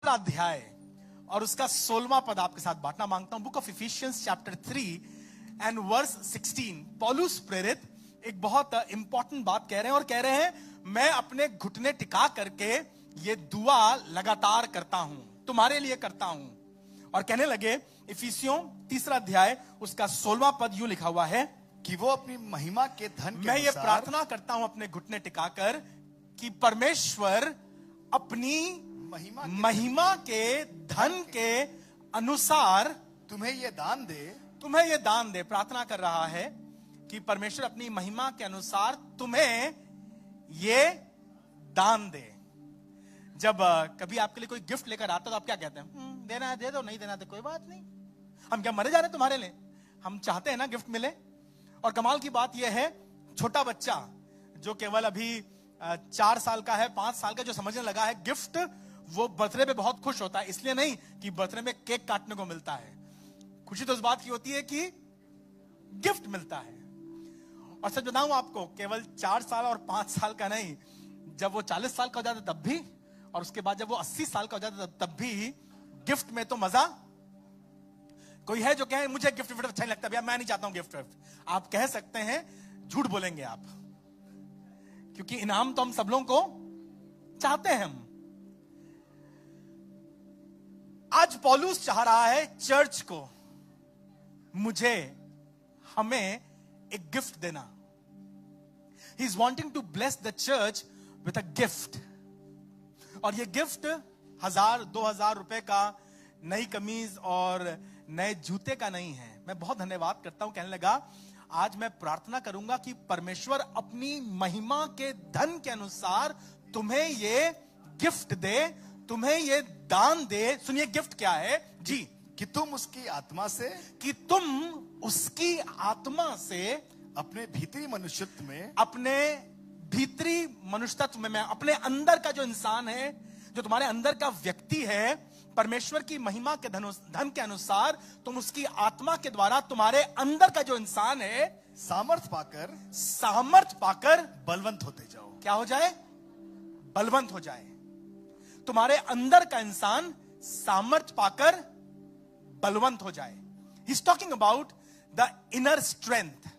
अध्याय और उसका 16वां पद आपके साथ बांटना मांगता हूं। Book of Ephesians chapter 3 and verse 16। पौलुस प्रेरित एक बहुत इंपॉर्टेंट बात कह रहे हैं और कह रहे हैं, मैं अपने घुटने टिका करके ये दुआ लगातार करता हूं, तुम्हारे लिए करता हूं। और कहने लगे, इफिसियों 3 अध्याय उसका 16वां पद यूं लिखा हुआ है कि वो अपनी महिमा के धन के मैं ये प्रार्थना करता हूं अपने घुटने टिकाकर कि परमेश्वर अपनी महिमा के धन के अनुसार तुम्हें ये दान दे। तुम्हें ये दान दे। प्रार्थना कर रहा है कि परमेश्वर अपनी महिमा के अनुसार तुम्हें ये दान दे। जब कभी आपके लिए कोई गिफ्ट लेकर आता तो आप क्या कहते हैं? देना है दे दो, नहीं देना है कोई बात नहीं, हम क्या मरे जा रहे हैं तुम्हारे लिए? हम चाहते हैं ना गिफ्ट मिले। और कमाल की बात यह है, छोटा बच्चा जो केवल अभी 4 साल का है, 5 साल का, जो समझने लगा है गिफ्ट, वो बर्थडे पे बहुत खुश होता है। इसलिए नहीं कि बर्थडे में केक काटने को मिलता है, खुशी तो इस बात की होती है कि गिफ्ट मिलता है। और सच बताऊं आपको, केवल 4 साल और 5 साल का नहीं, जब वो 40 साल का हो जाता तब भी, और उसके बाद जब वो 80 साल का हो जाता तब भी गिफ्ट में तो मजा। कोई है जो कहे मुझे गिफ्ट अच्छा नहीं लगता, भैया मैं नहीं चाहता हूं गिफ्ट। आप कह सकते हैं, झूठ बोलेंगे आप, क्योंकि इनाम तो हम सब लोगों को चाहते हैं। हम आज पौलुस चाह रहा है चर्च को, मुझे, हमें एक गिफ्ट देना। He is wanting to bless the church with a gift. और ये गिफ्ट 1000-2000 रुपए का, नई कमीज और नए जूते का नहीं है। मैं बहुत धन्यवाद करता हूं, कहने लगा आज मैं प्रार्थना करूंगा कि परमेश्वर अपनी महिमा के धन के अनुसार तुम्हें ये गिफ्ट दे, तुम्हें ये दान दे। सुनिए गिफ्ट क्या है जी? कि तुम उसकी आत्मा से, कि तुम उसकी आत्मा से अपने भीतरी मनुष्यत्व में, अपने भीतरी मनुष्यत्व में, अपने अंदर का जो इंसान है, जो तुम्हारे अंदर का व्यक्ति है, परमेश्वर की महिमा के धन के अनुसार तुम उसकी आत्मा के द्वारा तुम्हारे अंदर का जो इंसान है, सामर्थ पाकर बलवंत होते जाओ। क्या हो जाए? बलवंत हो जाए। तुम्हारे अंदर का इंसान सामर्थ पाकर बलवंत हो जाए। He is talking about the inner strength.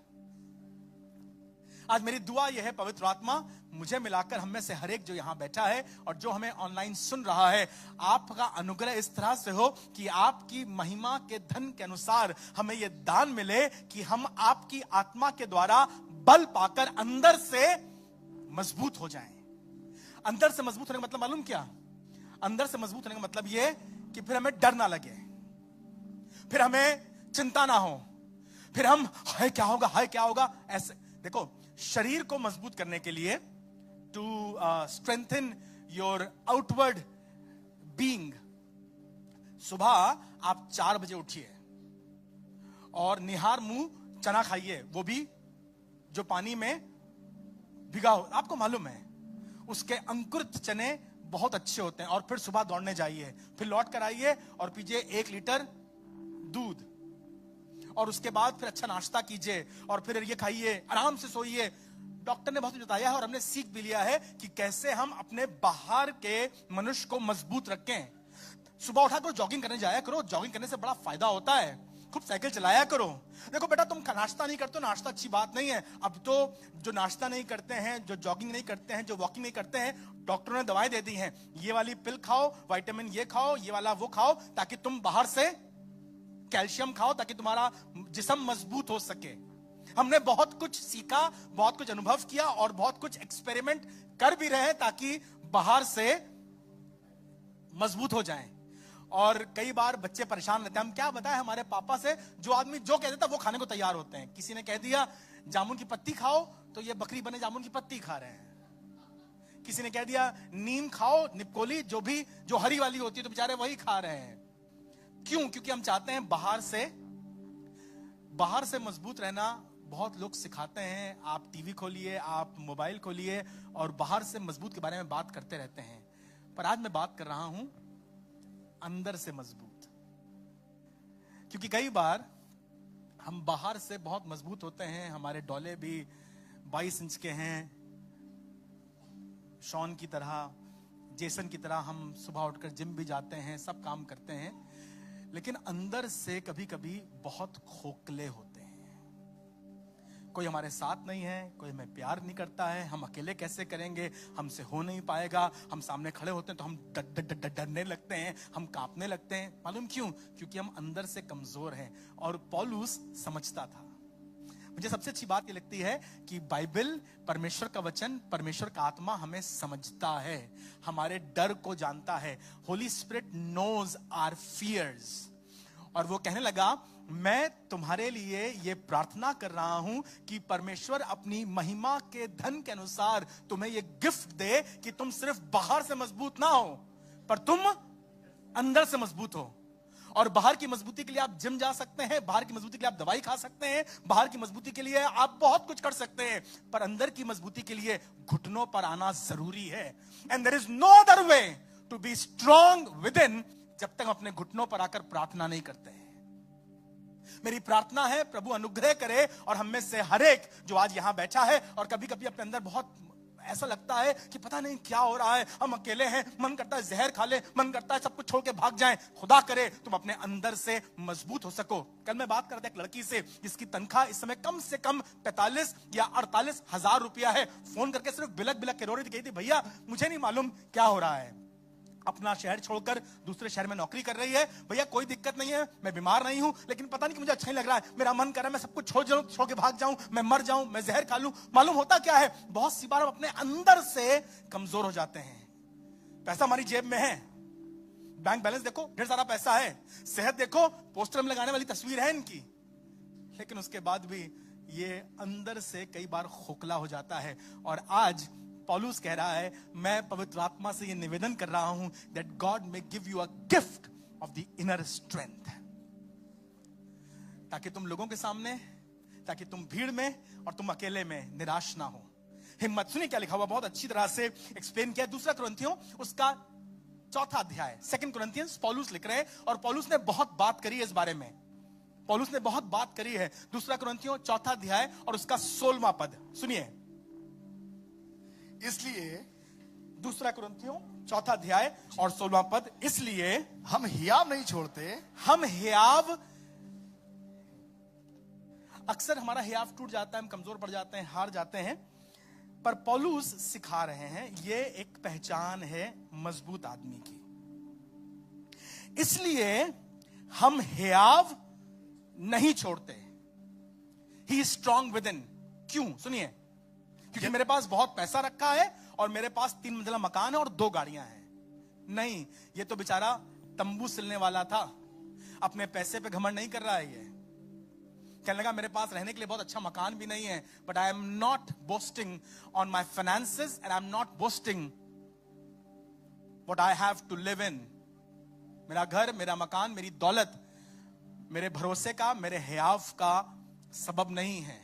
आज मेरी दुआ यह है, पवित्र आत्मा मुझे मिलाकर हम में से हर एक जो यहां बैठा है और जो हमें ऑनलाइन सुन रहा है, आपका अनुग्रह इस तरह से हो कि आपकी महिमा के धन के अनुसार हमें यह दान मिले कि हम आपकी आत्मा के द्वारा बल पाकर अंदर से मजबूत हो जाएं। अंदर से मजबूत होने का मतलब मालूम क्या? अंदर से मजबूत होने का मतलब यह कि फिर हमें डर ना लगे, फिर हमें चिंता ना हो, फिर हम हाय क्या होगा, हाय क्या होगा, ऐसे। देखो, शरीर को मजबूत करने के लिए, to strengthen your outward being, सुबह आप 4 बजे उठिए और निहार मुंह चना खाइए, वो भी जो पानी में भिगा हो। आपको मालूम है उसके अंकुरित चने बहुत अच्छे होते हैं। और फिर सुबह दौड़ने जाइए, फिर लौट कर आइए और पीजिए 1 लीटर दूध, और उसके बाद फिर अच्छा नाश्ता कीजिए और फिर ये खाइए, आराम से सोइए। डॉक्टर ने बहुत कुछ बताया है और हमने सीख भी लिया है कि कैसे हम अपने बाहर के मनुष्य को मजबूत रखें। सुबह उठा करो, जॉगिंग करने जाया करो, जॉगिंग करने से बड़ा फायदा होता है। खूब साइकिल चलाया करो। देखो बेटा, तुम नाश्ता नहीं करते हो, नाश्ता अच्छी बात नहीं है। अब तो जो नाश्ता नहीं करते हैं, जो जॉगिंग नहीं करते हैं, जो वॉकिंग नहीं करते हैं, डॉक्टरों ने दवाएं दे दी हैं, ये वाली पिल खाओ, विटामिन ये खाओ, ये वाला वो खाओ, ताकि तुम बाहर से कैल्शियम खाओ, ताकि तुम्हारा जिस्म मजबूत हो सके। हमने बहुत कुछ सीखा, बहुत कुछ अनुभव किया और बहुत कुछ एक्सपेरिमेंट कर भी रहे हैं ताकि बाहर से मजबूत हो जाएं। और कई बार बच्चे परेशान रहते हैं, हम क्या बताएं हमारे पापा से, जो आदमी जो कह देता वो खाने को तैयार होते हैं। किसी ने कह दिया जामुन की पत्ती खाओ, तो ये बकरी बने जामुन की पत्ती खा रहे हैं। किसी ने कह दिया नीम खाओ, निपकोली, जो हरी वाली होती है, तो बेचारे वही खा रहे हैं। क्यों? क्योंकि हम चाहते हैं बाहर से मजबूत रहना। बहुत लोग सिखाते हैं, आप टीवी खोलिए, आप मोबाइल खोलिए और बाहर से मजबूत के बारे में बात करते रहते हैं। पर आज मैं बात कर रहा हूं अंदर से मजबूत। क्योंकि कई बार हम बाहर से बहुत मजबूत होते हैं, हमारे डोले भी 22 इंच के हैं, शॉन की तरह, जेसन की तरह हम सुबह उठकर जिम भी जाते हैं, सब काम करते हैं, लेकिन अंदर से कभी कभी बहुत खोखले होते हैं। कोई हमारे साथ नहीं है, कोई हमें प्यार नहीं करता है, हम अकेले कैसे करेंगे, हमसे हो नहीं पाएगा। हम सामने खड़े होते हैं तो हम डरने लगते हैं, हम कांपने लगते हैं। मालूम क्यों? क्योंकि हम अंदर से कमजोर हैं। और पौलुस समझता था। मुझे सबसे अच्छी बात ये लगती है कि बाइबल, परमेश्वर का वचन, परमेश्वर का आत्मा हमें समझता है, हमारे डर को जानता है। Holy spirit knows our fears. और वो कहने लगा, मैं तुम्हारे लिए ये प्रार्थना कर रहा हूं कि परमेश्वर अपनी महिमा के धन के अनुसार तुम्हें ये गिफ्ट दे कि तुम सिर्फ बाहर से मजबूत ना हो, पर तुम अंदर से मजबूत हो। और बाहर की मजबूती के लिए आप जिम जा सकते हैं, बाहर की मजबूती के लिए आप दवाई खा सकते हैं, बाहर की मजबूती के लिए आप बहुत कुछ कर सकते हैं, पर अंदर की मजबूती के लिए घुटनों पर आना जरूरी है। And there is no other way to be strong within, जब तक हम अपने घुटनों पर आकर प्रार्थना नहीं करते हैं। मेरी प्रार्थना है प्रभु अनुग्रह करे और हम में से हर एक जो आज यहां बैठा है और कभी कभी अपने अंदर बहुत ऐसा लगता है कि पता नहीं क्या हो रहा है, हम अकेले हैं, मन करता है जहर खा ले, मन करता है सब कुछ छोड़ के भाग जाएं। खुदा करे तुम अपने अंदर से मजबूत हो सको। कल मैं बात कर रहा था एक लड़की से जिसकी तनख्वाह इस समय कम से कम 45 या 48 हजार रुपया है। फोन करके सिर्फ बिलक बिलक के रो रही थी, भैया मुझे नहीं मालूम क्या हो रहा है, अपना शहर छोड़कर दूसरे शहर में नौकरी कर रही है, भैया कोई दिक्कत नहीं है, मैं बीमार नहीं हूं, लेकिन पता नहीं कि मुझे अच्छा नहीं लग रहा है, मेरा मन कर रहा है मैं सब कुछ छोड़ के भाग जाऊं, मैं मर जाऊं, मैं जहर खा लूं। मालूम होता क्या है, बहुत सी बार हम अपने अंदर से कमजोर हो जाते हैं। पैसा हमारी जेब में है, बैंक बैलेंस देखो ढेर सारा पैसा है, सेहत देखो पोस्टर में लगाने वाली तस्वीर है इनकी, लेकिन उसके बाद भी ये अंदर से कई बार खोखला हो जाता है। और आज पौलुस कह रहा है, मैं पवित्र आत्मा से ये निवेदन कर रहा हूं that God may give you a gift of the inner strength, ताकि तुम लोगों के सामने, ताकि तुम भीड़ में और तुम अकेले में निराश ना हो। हिम्मत। सुनिए क्या लिखा हुआ, बहुत अच्छी तरह से एक्सप्लेन किया। दूसरा कुरिन्थियों उसका 4 अध्याय, 2 Corinthians पौलुस लिख रहे हैं और पौलुस ने बहुत बात करी है इस बारे में, पौलुस ने बहुत बात करी है। 2 कुरिन्थियों 4 अध्याय और उसका 16वां पद सुनिए। इसलिए 2 कुरिन्थियों 4 अध्याय और 16वां पद, इसलिए हम हियाव नहीं छोड़ते। हम हियाव, अक्सर हमारा हियाव टूट जाता है, हम कमजोर पड़ जाते हैं, हार जाते हैं, पर पौलुस सिखा रहे हैं ये एक पहचान है मजबूत आदमी की। इसलिए हम हियाव नहीं छोड़ते। He is strong with in. क्यों? सुनिए, क्योंकि मेरे पास बहुत पैसा रखा है और मेरे पास 3 मंजिला मकान है और 2 गाड़ियां हैं। नहीं, ये तो बेचारा तंबू सिलने वाला था, अपने पैसे पे घमंड नहीं कर रहा है। ये कहने लगा मेरे पास रहने के लिए बहुत अच्छा मकान भी नहीं है, but I am not boasting on my finances and I am not boasting what I have to live in. मेरा घर, मेरा मकान, मेरी दौलत मेरे भरोसे का, मेरे हियाव का सबब नहीं है।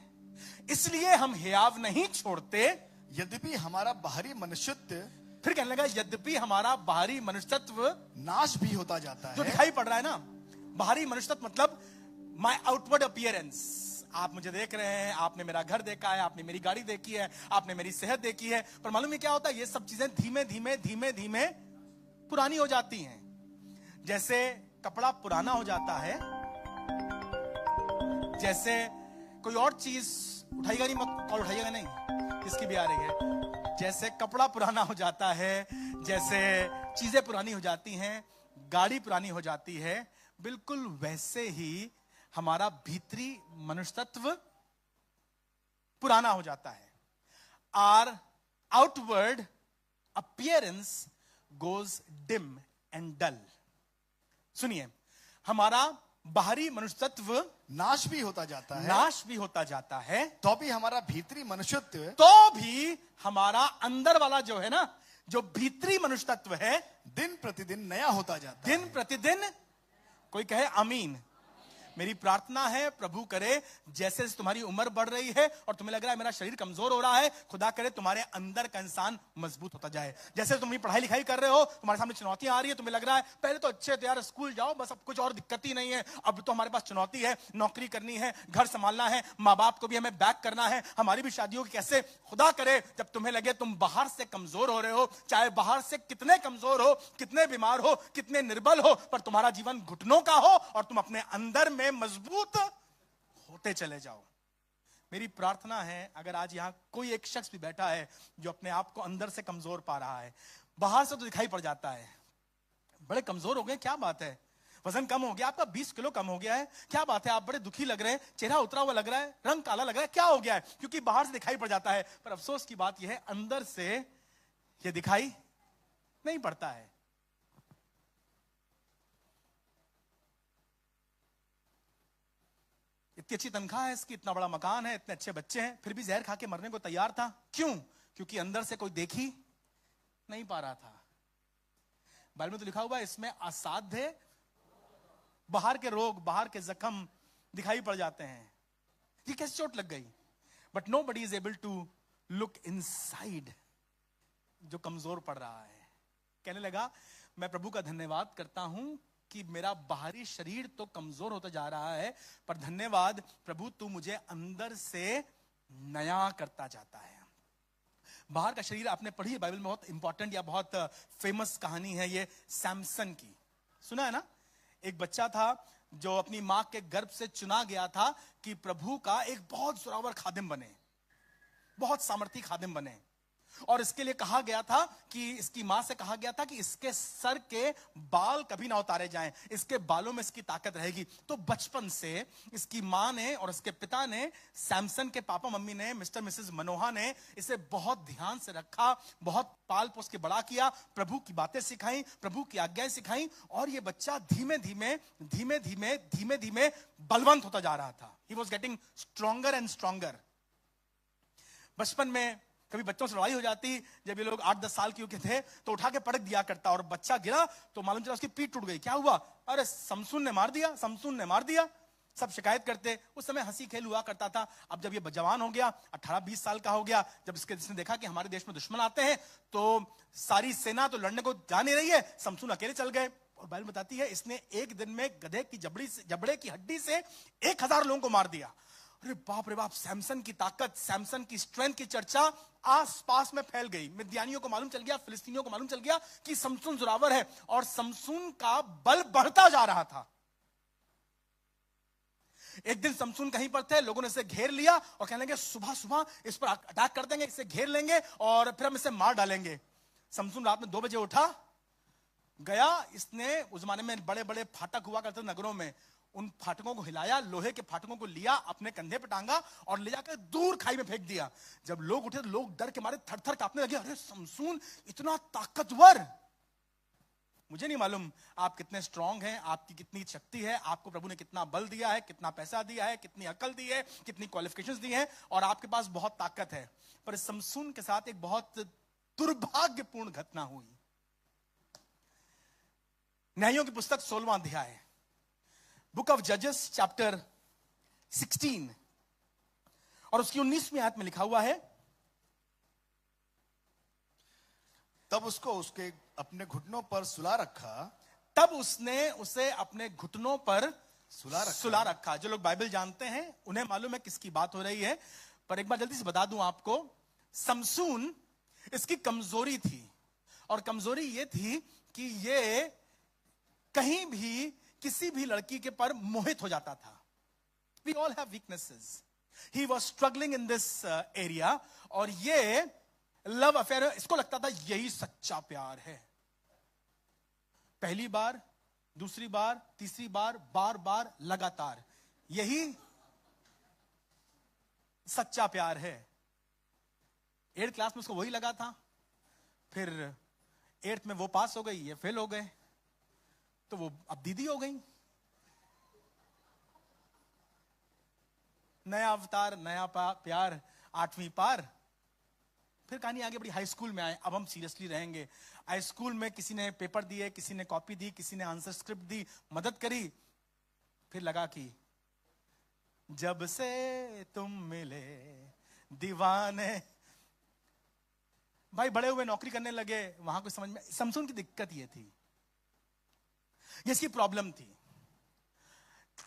इसलिए हम हियाव नहीं छोड़ते, यद्यपि हमारा बाहरी मनुष्यत्व, फिर कहने लगा यद्यपि हमारा बाहरी मनुष्यत्व नाश भी होता जाता जो है। दिखाई पड़ रहा है ना, बाहरी मनुष्यत्व मतलब माय आउटवर्ड अपीयरेंस। आप मुझे देख रहे हैं, आपने मेरा घर देखा है, आपने मेरी गाड़ी देखी है, आपने मेरी सेहत देखी है, पर मालूम है क्या होता है, ये सब चीजें धीमे धीमे धीमे धीमे पुरानी हो जाती हैं। जैसे कपड़ा पुराना हो जाता है, जैसे कोई और चीज उठाइएगा नहीं, मत कॉल उठाइएगा नहीं, इसकी भी आ रही है। जैसे कपड़ा पुराना हो जाता है, जैसे चीजें पुरानी हो जाती हैं, गाड़ी पुरानी हो जाती है, बिल्कुल वैसे ही हमारा भीतरी मनुष्यत्व पुराना हो जाता है। Our outward appearance goes dim and dull. सुनिए, हमारा बाहरी मनुष्यत्व नाश भी होता जाता है, नाश भी होता जाता है, तो भी हमारा भीतरी मनुष्यत्व, तो भी हमारा अंदर वाला जो है ना, जो भीतरी मनुष्यत्व है, दिन प्रतिदिन नया होता जाता है। दिन प्रतिदिन, कोई कहे आमीन, मेरी प्रार्थना है प्रभु करे जैसे तुम्हारी उम्र बढ़ रही है और तुम्हें लग रहा है मेरा शरीर कमजोर हो रहा है, खुदा करे तुम्हारे अंदर का इंसान मजबूत होता जाए। जैसे तुम पढ़ाई लिखाई कर रहे हो, तुम्हारे सामने चुनौतियां आ रही है, तुम्हें लग रहा है पहले तो अच्छे थे यार, स्कूल जाओ बस, अब कुछ और दिक्कत ही नहीं है, अब तो हमारे पास चुनौती है, नौकरी करनी है, घर संभालना है, माँ बाप को भी हमें बैक करना है, हमारी भी शादियों की कैसे। खुदा करे जब तुम्हें लगे तुम बाहर से कमजोर हो रहे हो, चाहे बाहर से कितने कमजोर हो, कितने बीमार हो, कितने निर्बल हो, पर तुम्हारा जीवन घुटनों का हो और तुम अपने अंदर में मजबूत होते चले जाओ। मेरी प्रार्थना है अगर आज यहां कोई एक शख्स भी बैठा है जो अपने आप को अंदर से कमजोर पा रहा है, बाहर से तो दिखाई पड़ जाता है बड़े कमजोर हो गए, क्या बात है, वजन कम हो गया आपका, 20 किलो कम हो गया है, क्या बात है, आप बड़े दुखी लग रहे हैं, चेहरा उतरा हुआ लग रहा है, रंग काला लग रहा है, क्या हो गया है, क्योंकि बाहर से दिखाई पड़ जाता है, पर अफसोस की बात यह है अंदर से यह दिखाई नहीं पड़ता है। इतनी अच्छी तनख्वाह है इसकी, इतना बड़ा मकान है, इतने अच्छे बच्चे हैं, फिर भी जहर खा के मरने को तैयार था, क्यों? क्योंकि अंदर से कोई देख ही नहीं पा रहा था। बाइबल में तो लिखा हुआ है इसमें असाध्य बाहर के रोग, बाहर के जख्म दिखाई पड़ जाते हैं, ये कैसे चोट लग गई, but nobody is able to look inside. जो कमजोर पड़ रहा है कहने लगा मैं प्रभु का धन्यवाद करता हूं कि मेरा बाहरी शरीर तो कमजोर होता जा रहा है, पर धन्यवाद प्रभु तू मुझे अंदर से नया करता जाता है। बाहर का शरीर आपने पढ़ी है बाइबल में, बहुत इंपॉर्टेंट या बहुत फेमस कहानी है ये सैमसन की, सुना है ना? एक बच्चा था जो अपनी मां के गर्भ से चुना गया था कि प्रभु का एक बहुत जोरावर खादिम बने, बहुत सामर्थी खादिम बने, और इसके लिए कहा गया था कि इसकी मां से कहा गया था कि इसके सर के बाल कभी ना उतारे जाएं, इसके बालों में इसकी ताकत रहेगी। तो बचपन से इसकी मां ने और इसके पिता ने, सैमसन के पापा मम्मी ने, मिस्टर मिसेस मनोहा ने इसे बहुत ध्यान से रखा, बहुत पाल पोस के बड़ा किया, प्रभु की बातें सिखाई, प्रभु की आज्ञाएं सिखाई, और ये बच्चा धीमे धीमे धीमे धीमे धीमे धीमे बलवंत होता जा रहा था। He was getting stronger and stronger. बचपन में कभी बच्चों से लड़ाई हो जाती, जब ये लोग 8-10 साल के थे तो उठा के पटक दिया करता, और बच्चा गिरा तो मालूम चला उसकी पीठ टूट गई। क्या हुआ? अरे समसून ने मार दिया, समसून ने मार दिया। सब शिकायत करते। उस समय हंसी खेल हुआ करता था। अब जब ये जवान हो गया, 18-20 साल का हो गया, जब इसने देखा कि हमारे देश में दुश्मन आते हैं तो सारी सेना तो लड़ने को जा नहीं रही है, समसून अकेले चल गए। और बाइबल बताती है इसने एक दिन में गधे की जबड़े की हड्डी से 1000 लोगों को मार दिया। अरे बाप रे बाप, सैमसन की ताकत, सैमसन की स्ट्रेंथ की चर्चा आसपास में फैल गई। मिद्यानियों को मालूम चल गया, फिलिस्तीनियों को मालूम चल गया कि समसून जोरावर है, और समसून का बल बढ़ता जा रहा था। एक दिन समसून कहीं पर थे, लोगों ने इसे घेर लिया और कहने लगे सुबह सुबह इस पर अटैक कर देंगे, इसे घेर लेंगे और फिर हम इसे मार डालेंगे। समसून रात में 2 बजे उठा, गया, इसने उस जमाने में बड़े बड़े फाटक हुआ करते नगरों में, उन फाटकों को हिलाया, लोहे के फाटकों को लिया, अपने कंधे पे टांगा और ले जाकर दूर खाई में फेंक दिया। जब लोग उठे तो लोग डर के मारे थर थर कांपने लगे। अरे समसून इतना ताकतवर! मुझे नहीं मालूम आप कितने स्ट्रांग हैं, आपकी कितनी शक्ति है, आपको प्रभु ने कितना बल दिया है, कितना पैसा दिया है, कितनी अकल दी है, कितनी क्वालिफिकेशंस दी हैं, और आपके पास बहुत ताकत है। पर समसून के साथ एक बहुत दुर्भाग्यपूर्ण घटना हुई। न्यायों की पुस्तक 16वां अध्याय, बुक ऑफ जजेस चैप्टर 16 और उसकी 19वीं आयत में लिखा हुआ है, तब उसको उसके अपने घुटनों पर सुला रखा, तब उसने उसे अपने घुटनों पर सुला रखा। जो लोग बाइबल जानते हैं उन्हें मालूम है किसकी बात हो रही है, पर एक बार जल्दी से बता दूं आपको, समसून इसकी कमजोरी थी, और कमजोरी ये थी कि ये कहीं भी किसी भी लड़की के पर मोहित हो जाता था। We all have weaknesses. He was struggling in this area, और ये लव अफेयर, इसको लगता था यही सच्चा प्यार है। पहली बार, दूसरी बार, तीसरी बार, बार बार लगातार यही सच्चा प्यार है। 8th क्लास में उसको वही लगा था, फिर 8th में वो पास हो गई, ये फेल हो गए, तो वो अब दीदी हो गई। नया अवतार, नया प्यार, 8वीं पार। फिर कहानी आगे बड़ी, हाई स्कूल में आए, अब हम सीरियसली रहेंगे। हाई स्कूल में किसी ने पेपर दिए, किसी ने कॉपी दी, किसी ने आंसर स्क्रिप्ट दी, मदद करी, फिर लगा कि जब से तुम मिले दीवाने। भाई बड़े हुए नौकरी करने लगे, वहां कुछ समझ में। समसून की दिक्कत ये थी, ये इसकी प्रॉब्लम थी।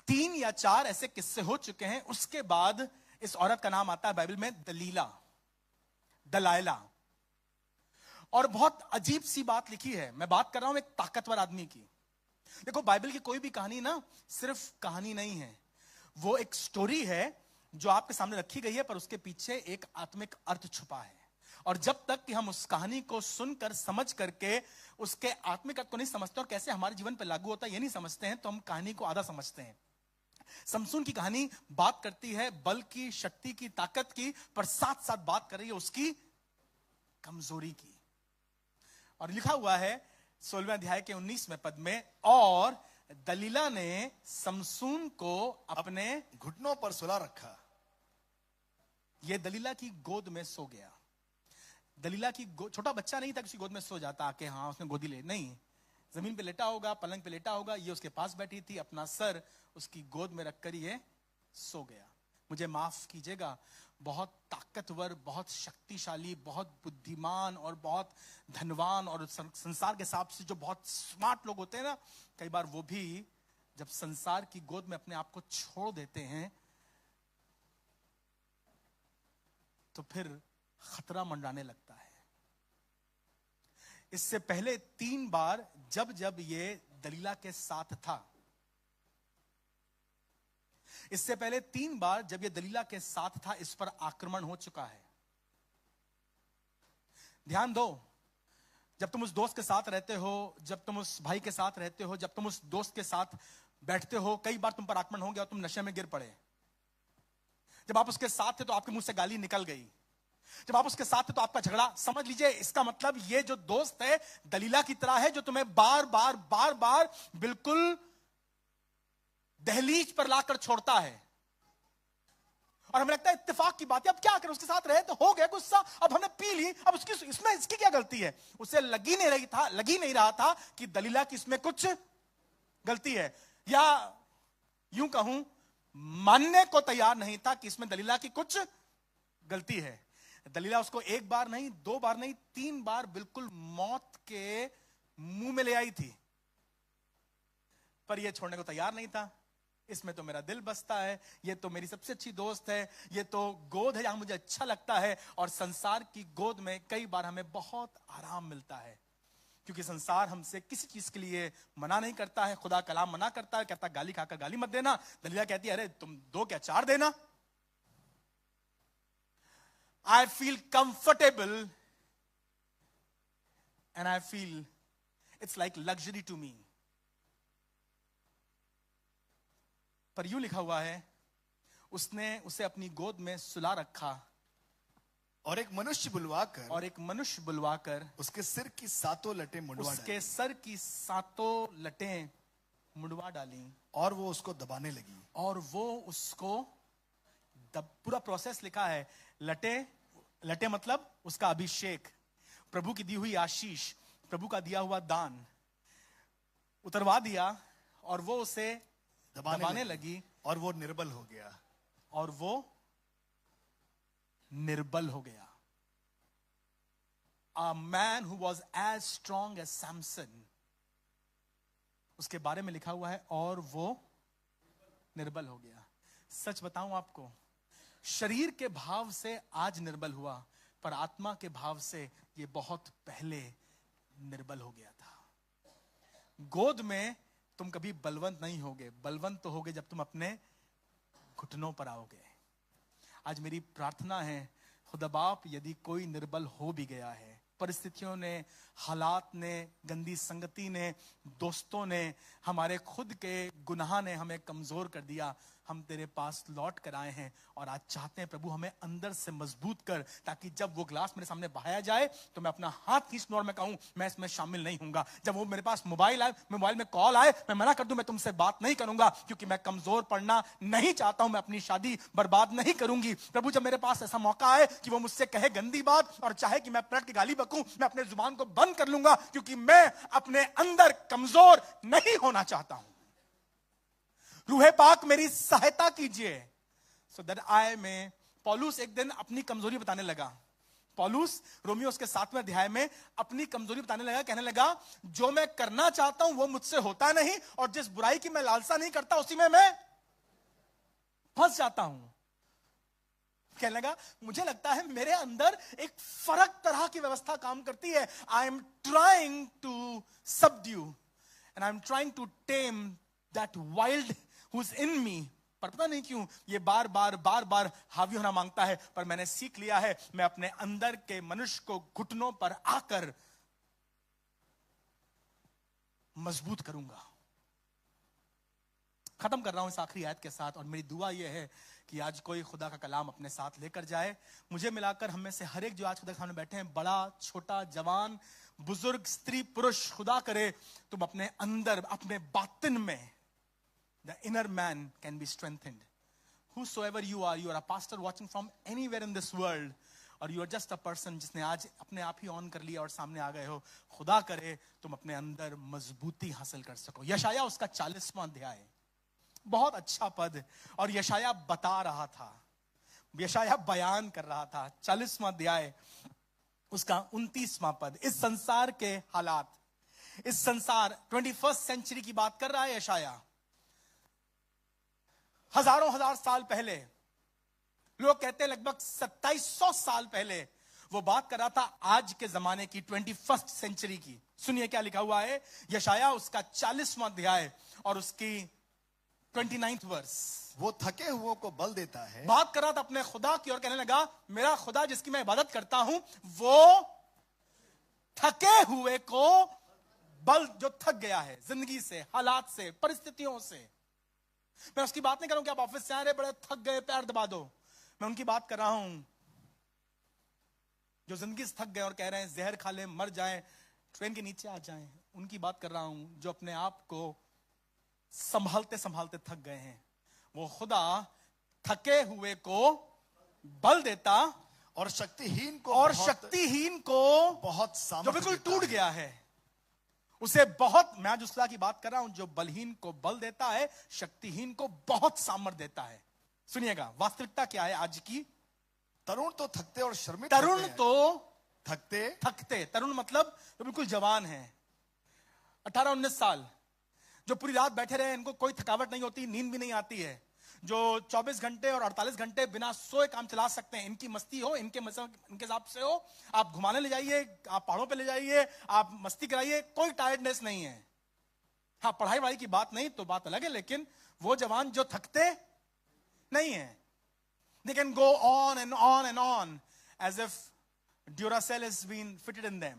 3 या 4 ऐसे किस्से हो चुके हैं। उसके बाद इस औरत का नाम आता है बाइबल में दलाइला। और बहुत अजीब सी बात लिखी है। मैं बात कर रहा हूं एक ताकतवर आदमी की। देखो बाइबल की कोई भी कहानी ना सिर्फ कहानी नहीं है, वो एक स्टोरी है जो आपके सामने रखी गई है, पर उसके पीछे एक आत्मिक अर्थ छुपा है। और जब तक कि हम उस कहानी को सुनकर समझ करके उसके आत्मिक अर्थ को नहीं समझते और कैसे हमारे जीवन पर लागू होता है ये नहीं समझते हैं, तो हम कहानी को आधा समझते हैं। समसून की कहानी बात करती है बल की, शक्ति की, ताकत की, पर साथ साथ बात कर रही है उसकी कमजोरी की। और लिखा हुआ है 16वें अध्याय के 19वें पद में, और दलीला ने समसून को अपने घुटनों पर सुला रखा। यह दलीला की गोद में सो गया। दलीला की छोटा बच्चा नहीं था कि उसकी गोद में सो जाता आके, हाँ उसने गोदी ले, नहीं, जमीन पे लेटा होगा, पलंग पे लेटा होगा, ये उसके पास बैठी थी, अपना सर उसकी गोद में रखकर ये सो गया। मुझे माफ कीजिएगा, बहुत ताकतवर, बहुत शक्तिशाली, बहुत बुद्धिमान और बहुत धनवान और संसार के हिसाब से जो बहुत स्मार्ट लोग होते हैं ना, कई बार वो भी जब संसार की गोद में अपने आप को छोड़ देते हैं तो फिर खतरा मंडराने लगता है। इससे पहले 3 बार जब जब ये दलीला के साथ था, इससे पहले 3 बार जब ये दलीला के साथ था, इस पर आक्रमण हो चुका है। ध्यान दो, जब तुम उस दोस्त के साथ रहते हो, जब तुम उस भाई के साथ रहते हो, जब तुम उस दोस्त के साथ बैठते हो, कई बार तुम पर आक्रमण हो गया और तुम नशे में गिर पड़े। जब आप उसके साथ थे तो आपके मुंह से गाली निकल गई। जब आप उसके साथ थे तो आपका झगड़ा, समझ लीजिए इसका मतलब ये जो दोस्त है दलीला की तरह है, जो तुम्हें बार बार बिल्कुल दहलीज पर लाकर छोड़ता है। और हमें लगता है इत्तेफाक की बात है, अब क्या करें, उसके साथ रहे तो हो गया गुस्सा, अब हमने पी ली, अब उसकी इसमें इसकी क्या गलती है। उसे लगी नहीं रहा था कि दलीला की इसमें कुछ गलती है, या यूं कहूं मानने को तैयार नहीं था कि इसमें दलीला की कुछ गलती है। दलीला उसको 1 बार नहीं, 2 बार नहीं, 3 बार बिल्कुल मौत के मुंह में ले आई थी, पर यह छोड़ने को तैयार नहीं था। इसमें तो मेरा दिल बसता है, ये तो मेरी सबसे अच्छी दोस्त है, ये तो गोद है जहां मुझे अच्छा लगता है। और संसार की गोद में कई बार हमें बहुत आराम मिलता है, क्योंकि संसार हमसे किसी चीज के लिए मना नहीं करता है। खुदा कलाम मना करता है, कहता गाली खाकर गाली मत देना। दलीला कहती है अरे तुम 2 क्या 4 देना। I feel comfortable and I feel it's like luxury to me. पर यूं लिखा हुआ है, उसने उसे अपनी गोद में सुला रखा और एक मनुष्य बुलवाकर उसके सिर की 7 लटें मुंडवा डाली। उसके सर की 7 लटें मुंडवा डाली और वो उसको दबाने लगी। और वो उसको पूरा प्रोसेस लिखा है। लटे मतलब उसका अभिषेक, प्रभु की दी हुई आशीष, प्रभु का दिया हुआ दान उतरवा दिया, और वो उसे दबाने लगी और वो निर्बल हो गया। A man who was as strong as Samson, उसके बारे में लिखा हुआ है, और वो निर्बल हो गया। सच बताऊं आपको, शरीर के भाव से आज निर्बल हुआ, पर आत्मा के भाव से ये बहुत पहले निर्बल हो गया था। गोद में तुम कभी बलवंत नहीं होगे, बलवंत तो होगे जब तुम अपने घुटनों पर आओगे। आज मेरी प्रार्थना है, खुदा बाप यदि कोई निर्बल हो भी गया है, परिस्थितियों ने, हालात ने, गंदी संगति ने, दोस्तों ने, हमारे खुद के गुनाह ने हमें कमजोर कर दिया, हम तेरे पास लौट कर आए हैं और आज चाहते हैं प्रभु हमें अंदर से मजबूत कर, ताकि जब वो ग्लास मेरे सामने बहाया जाए तो मैं अपना हाथ खींचूं और मैं कहूं मैं इसमें शामिल नहीं हूंगा। जब वो मेरे पास मोबाइल में कॉल आए, मैं मना कर दूं मैं तुमसे बात नहीं करूंगा, क्योंकि मैं कमजोर पड़ना नहीं चाहता हूं, मैं अपनी शादी बर्बाद नहीं करूंगी। प्रभु जब मेरे पास ऐसा मौका आए कि वो मुझसे कहे गंदी बात और चाहे कि मैं पलट के गाली बकूं, मैं अपने जुबान को बंद कर लूंगा, क्योंकि मैं अपने अंदर कमजोर नहीं होना चाहता हूं। रूहे पाक मेरी सहायता कीजिए, so that I may. पौलुस एक दिन अपनी कमजोरी बताने लगा. पौलुस रोमियो उसके 7वें अध्याय में अपनी कमजोरी बताने लगा, कहने लगा जो मैं करना चाहता हूं वो मुझसे होता नहीं, और जिस बुराई की मैं लालसा नहीं करता उसी में मैं फंस जाता हूं. कहने लगा मुझे लगता है मेरे अंदर एक फर्क तरह की व्यवस्था काम करती है. I am trying to subdue and I am trying to tame that wild who is in me. पर पता नहीं क्यों ये बार बार हावी होना मांगता है. पर मैंने सीख लिया है, मैं अपने अंदर के मनुष्य को घुटनों पर आकर मजबूत करूंगा. खत्म कर रहा हूं इस आखिरी आयत के साथ, और मेरी दुआ यह है कि आज कोई खुदा का कलाम अपने साथ लेकर जाए. मुझे मिलाकर हम में से हर एक जो आज खुदा के सामने बैठे हैं, बड़ा छोटा जवान बुजुर्ग स्त्री पुरुष, खुदा करे तुम अपने अंदर अपने बातिन में the inner man can be strengthened. Whosoever you are a pastor watching from anywhere in this world, or you are just a person जिसने आज अपने आप ही ऑन कर लिया और सामने आ गए हो, खुदा करे तुम अपने अंदर मजबूती हासिल कर सको. यशाया उसका 40वां अध्याय, बहुत अच्छा पद, और यशाया बता रहा था, यशाया बयान कर रहा था. 40वां अध्याय उसका 29वां पद. इस संसार के हालात, इस संसार 21st सेंचुरी की बात कर रहा है यशाया. हजार साल पहले, लोग कहते हैं लगभग 2700 साल पहले वो बात कर रहा था आज के जमाने की 21st सेंचुरी की. सुनिए क्या लिखा हुआ है यशाया उसका 40वां अध्याय और उसकी 29th वर्स. वो थके हुओं को बल देता है. बात कर रहा था अपने खुदा की और कहने लगा मेरा खुदा जिसकी मैं इबादत करता हूं वो थके हुए को बल, जो थक गया है जिंदगी से, हालात से, परिस्थितियों से. मैं उसकी बात नहीं कर रहा हूं कि आप ऑफिस से आ रहे बड़े थक गए पैर दबा दो. मैं उनकी बात कर रहा हूं जो जिंदगी से थक गए और कह रहे हैं जहर खा ले मर जाएं, ट्रेन के नीचे आ जाएं. उनकी बात कर रहा हूं जो अपने आप को संभालते संभालते थक गए हैं. वो खुदा थके हुए को बल देता और शक्तिहीन को बहुत जो बिल्कुल टूट गया है उसे बहुत, मैं आज उस खुदा की बात कर रहा हूं जो बलहीन को बल देता है, शक्तिहीन को बहुत सामर्थ देता है. सुनिएगा वास्तविकता क्या है आज की. तरुण तो थकते और श्रमित, तरुण तो थकते. तरुण मतलब जो बिल्कुल जवान है, 18-19 साल, जो पूरी रात बैठे रहे, इनको कोई थकावट नहीं होती, नींद भी नहीं आती है, जो 24 घंटे और 48 घंटे बिना सोए काम चला सकते हैं. इनकी मस्ती हो, इनके हिसाब से हो, आप घुमाने ले जाइए, आप पहाड़ों पे ले जाइए, आप मस्ती कराइए, कोई टायर्डनेस नहीं है. हाँ पढ़ाई वढ़ाई की बात नहीं तो बात अलग है, लेकिन वो जवान जो थकते नहीं है. They can go on and on and on as if Duracell has been fitted in them.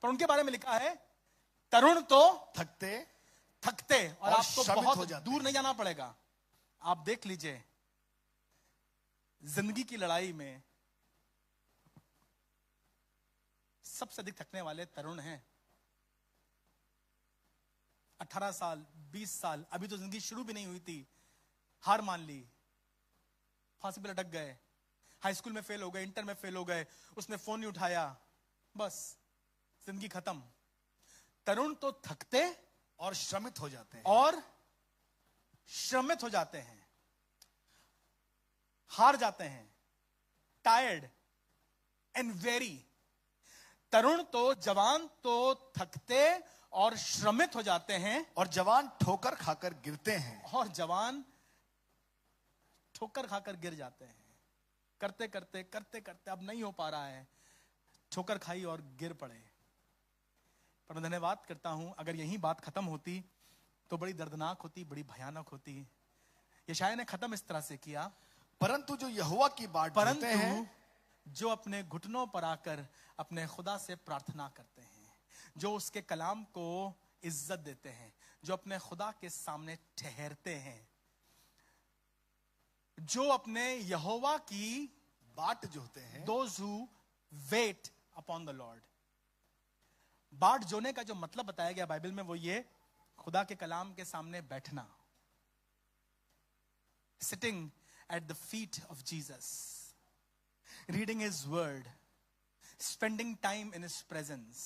पर उनके बारे में लिखा है तरुण तो थकते और आपको बहुत दूर नहीं जाना पड़ेगा. आप देख लीजिए जिंदगी की लड़ाई में सबसे अधिक थकने वाले तरुण हैं. 18 साल 20 साल, अभी तो जिंदगी शुरू भी नहीं हुई थी, हार मान ली, फांसी पे लटक गए, हाई स्कूल में फेल हो गए, इंटर में फेल हो गए, उसने फोन नहीं उठाया, बस जिंदगी खत्म. तरुण तो थकते और श्रमित हो जाते हैं, हार जाते हैं, टायर्ड एंड वेरी. तरुण तो, जवान तो थकते और श्रमित हो जाते हैं, और जवान ठोकर खाकर गिरते हैं, और जवान ठोकर खाकर गिर जाते हैं. करते करते अब नहीं हो पा रहा है, ठोकर खाई और गिर पड़े. पर मैं धन्यवाद करता हूं, अगर यही बात खत्म होती तो बड़ी दर्दनाक होती, बड़ी भयानक होती. यशाया ने खत्म इस तरह से किया, परंतु जो यहोवा की बाट जोते हैं, जो अपने घुटनों पर आकर अपने खुदा से प्रार्थना करते हैं, जो उसके कलाम को इज्जत देते हैं, जो अपने खुदा के सामने ठहरते हैं, जो अपने यहोवा की बाट जोते हैं, those who wait upon the Lord. बाट जोने का जो मतलब बताया गया बाइबल में वो ये, खुदा के कलाम के सामने बैठना, sitting at the feet of Jesus, reading his word, spending time in his presence.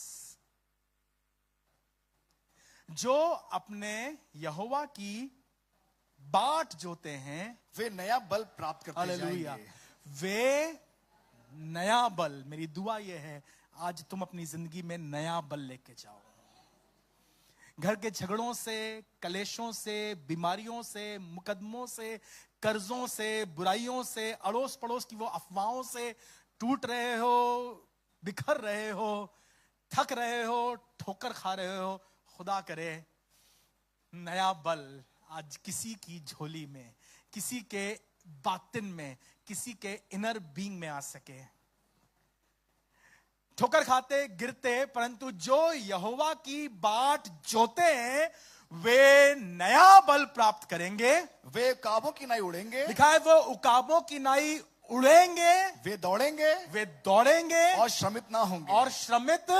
जो अपने यहोवा की बाट जोते हैं वे नया बल प्राप्त करते हालेलुया, जाएंगे। वे नया बल। मेरी दुआ यह है आज तुम अपनी जिंदगी में नया बल लेके जाओ। घर के झगड़ों से, कलेशों से, बीमारियों से, मुकदमों से, कर्जों से, बुराइयों से, अड़ोस पड़ोस की वो अफवाहों से टूट रहे हो, बिखर रहे हो, थक रहे हो, ठोकर खा रहे हो। खुदा करे नया बल आज किसी की झोली में, किसी के बातिन में, किसी के इनर बीइंग में आ सके। ठोकर खाते, गिरते, परंतु जो यहोवा की बाट जोते हैं वे नया बल प्राप्त करेंगे। वे उकाबों की नाई उड़ेंगे। लिखा है वो उकाबों की नाई उड़ेंगे। वे दौड़ेंगे। वे दौड़ेंगे और श्रमित ना होंगे। और श्रमित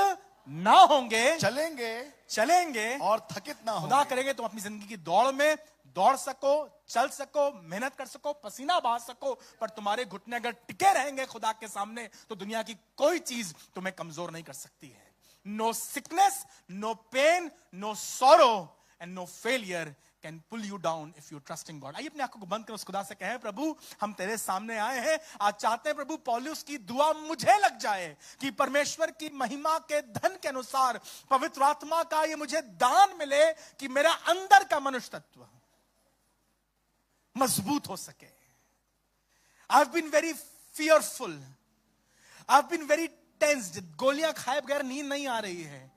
ना होंगे। चलेंगे और थकित ना होंगे। खुदा करेंगे तुम अपनी जिंदगी की दौड़ में दौड़ सको, चल सको, मेहनत कर सको, पसीना बहा सको, पर तुम्हारे घुटने अगर टिके रहेंगे खुदा के सामने तो दुनिया की कोई चीज तुम्हें कमजोर नहीं कर सकती है। No sickness, no pain, no sorrow and no failure can pull you down if you trust in God. आइए अपने आंखों को बंद कर उस खुदा से कहें, प्रभु हम तेरे सामने आए हैं, आज चाहते हैं प्रभु पौलुस की दुआ मुझे लग जाए कि परमेश्वर की महिमा के धन के अनुसार पवित्र आत्मा का ये मुझे दान मिले कि मेरा अंदर का मनुष्य तत्व मजबूत हो सके। I have been very fearful, I have been very tensed. गोलियां खाए बगैर नींद नहीं आ रही है,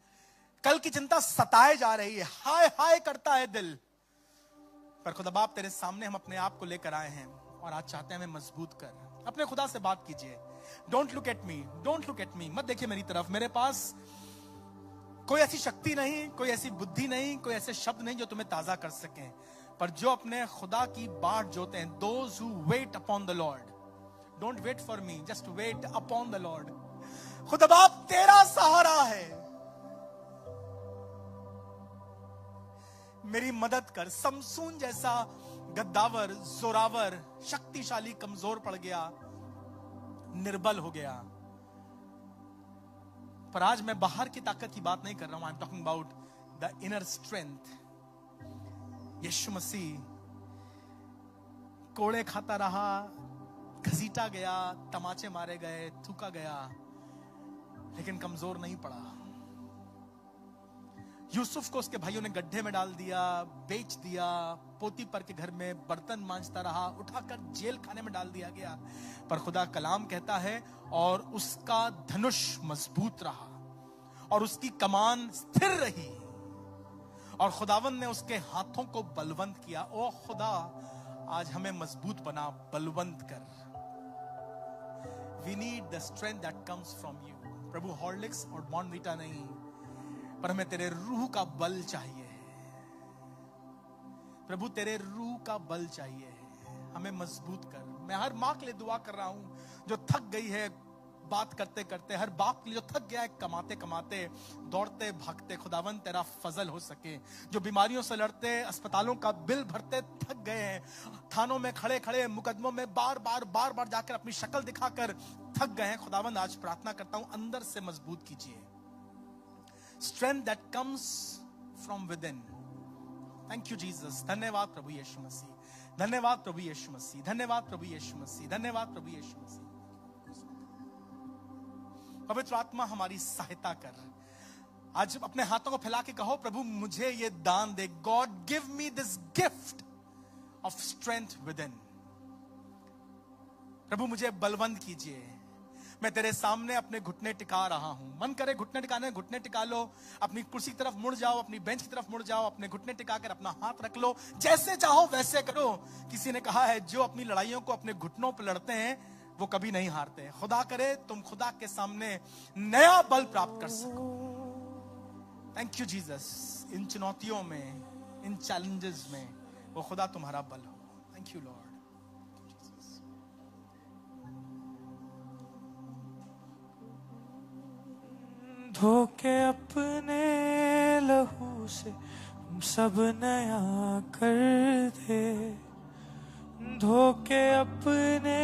कल की चिंता सताए जा रही है, हाय हाय करता है दिल। पर खुदा बाप तेरे सामने हम अपने आप को लेकर आए हैं और आज चाहते हैं हमें मजबूत कर। अपने खुदा से बात कीजिए। Don't look at me, don't look at me. मत देखिए मेरी तरफ, मेरे पास कोई ऐसी शक्ति नहीं, कोई ऐसी बुद्धि नहीं, कोई ऐसे शब्द नहीं जो तुम्हें ताजा कर सकें। पर जो अपने खुदा की बाट जोते हैं, those who wait upon the Lord, don't wait for me, just wait upon the Lord। खुदा बाप तेरा सहारा है, मेरी मदद कर। समसून जैसा गद्दावर, जोरावर, शक्तिशाली कमजोर पड़ गया, निर्बल हो गया। पर आज मैं बाहर की ताकत की बात नहीं कर रहा हूं, I am talking about the inner strength. यीशु मसीह कोड़े खाता रहा, घसीटा गया, तमाचे मारे गए, थूका गया, लेकिन कमजोर नहीं पड़ा। यूसुफ को उसके भाइयों ने गड्ढे में डाल दिया, बेच दिया, पोतीपर के घर में बर्तन मांजता रहा, उठाकर जेल खाने में डाल दिया गया। पर खुदा कलाम कहता है और उसका धनुष मजबूत रहा और उसकी कमान स्थिर रही और खुदावंद ने उसके हाथों को बलवंत किया। ओ खुदा आज हमें मजबूत बना, बलवंत कर। We need the strength that comes from you. प्रभु हॉर्लिक्स और बॉर्नवीटा नहीं, पर हमें तेरे रूह का बल चाहिए। प्रभु तेरे रूह का बल चाहिए, हमें मजबूत कर। मैं हर माँ के लिए दुआ कर रहा हूं जो थक गई है बात करते करते, हर बाप के लिए जो थक गया है कमाते कमाते, दौड़ते भागते। खुदावन तेरा फजल हो सके। जो बीमारियों से लड़ते, अस्पतालों का बिल भरते थक गए हैं, थानों में खड़े खड़े मुकदमों में बार बार जाकर अपनी शक्ल दिखाकर थक गए हैं, खुदावन आज प्रार्थना करता हूं अंदर से मजबूत कीजिए। Strength that comes from with in. Thank you Jesus. धन्यवाद प्रभु यीशु मसीह, धन्यवाद प्रभु यीशु मसीह, धन्यवाद प्रभु यीशु मसीह, धन्यवाद प्रभु यीशु मसीह। पवित्र आत्मा हमारी सहायता कर। आज अपने हाथों को फैला के कहो, प्रभु मुझे ये दान दे। God give me this gift of strength within. प्रभु मुझे बलवंत कीजिए। मैं तेरे सामने अपने घुटने टिका रहा हूं। मन करे घुटने टिकाने, घुटने टिका लो। अपनी कुर्सी की तरफ मुड़ जाओ, अपनी बेंच की तरफ मुड़ जाओ, अपने घुटने टिकाकर अपना हाथ रख लो। जैसे चाहो वैसे करो। किसी ने कहा है जो अपनी लड़ाइयों को अपने घुटनों पर लड़ते हैं वो कभी नहीं हारते। खुदा करे तुम खुदा के सामने नया बल प्राप्त कर सको। Thank you Jesus. इन चुनौतियों में, इन चैलेंजेस में वो खुदा तुम्हारा बल हो। Thank you Lord. धोके अपने लहू से हम सब नया कर दे, धोके अपने